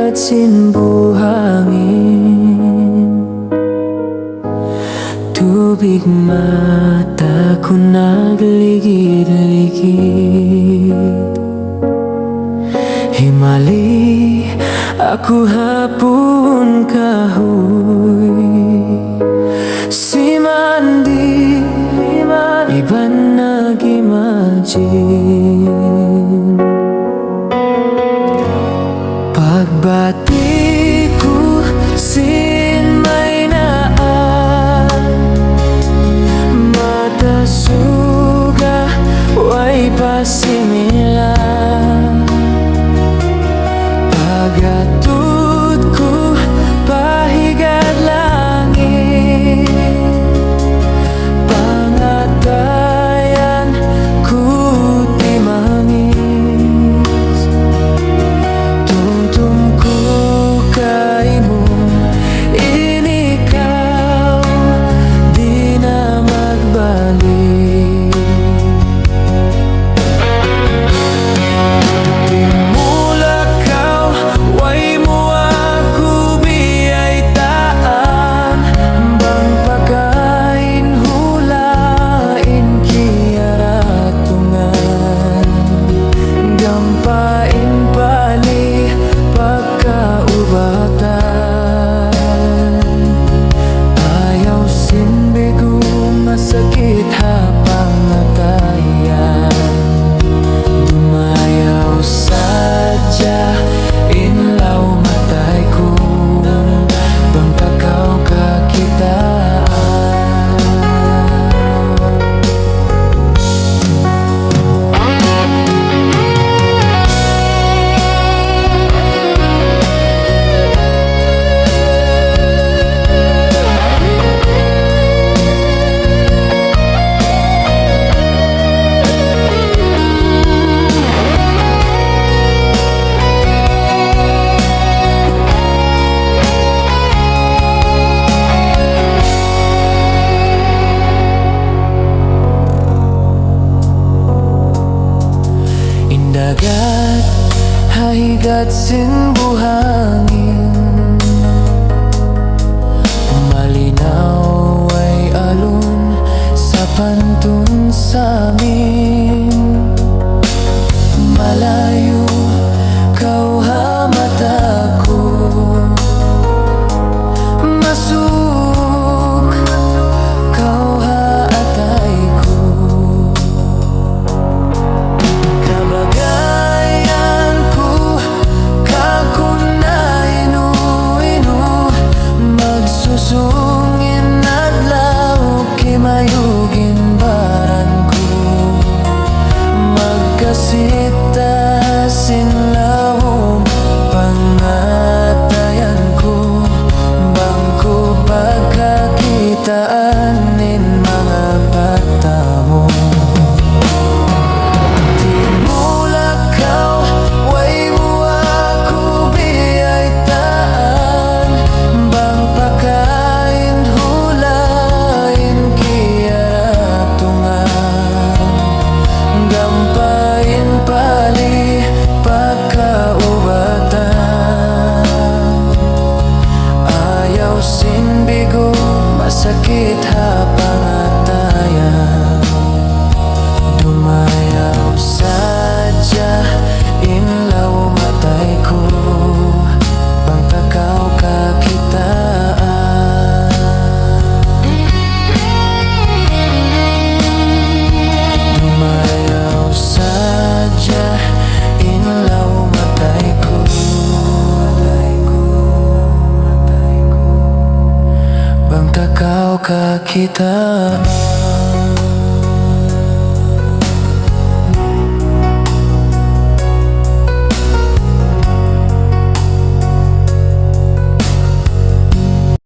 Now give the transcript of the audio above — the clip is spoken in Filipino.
hahigat sinbuhangin, tubig mata ko nagligid-ligid. Himali ako hapon kahoy, si mandi iba nag-imagine. Pagbati ko sin may naan, mata suga way pasimilan. Pagatud ko pahigat langit, pangatayan ko timangis. Tumtum ko kay mo, inikaw di na magbalik. Sakit hapang natayan, dumayaw sadya inlaw matay ko, bang takaw kakitaan. Dagat hahigat sinbuhangin, malinaw ay alon sa pantun samin. Malayo kau ha mata ko, masuk kau ha atay ko. Susungin adlaw kimayugin baran ko, magkasita sinlawom pangatayan ko, bangko pagkakitaan nin mga bata mo. Sakit hapang atayan, dumayaw sadya inlaw matay ko, bang takaw kakitaan. Dumayaw sadya inlaw matay ko, bang takaw kakitaan.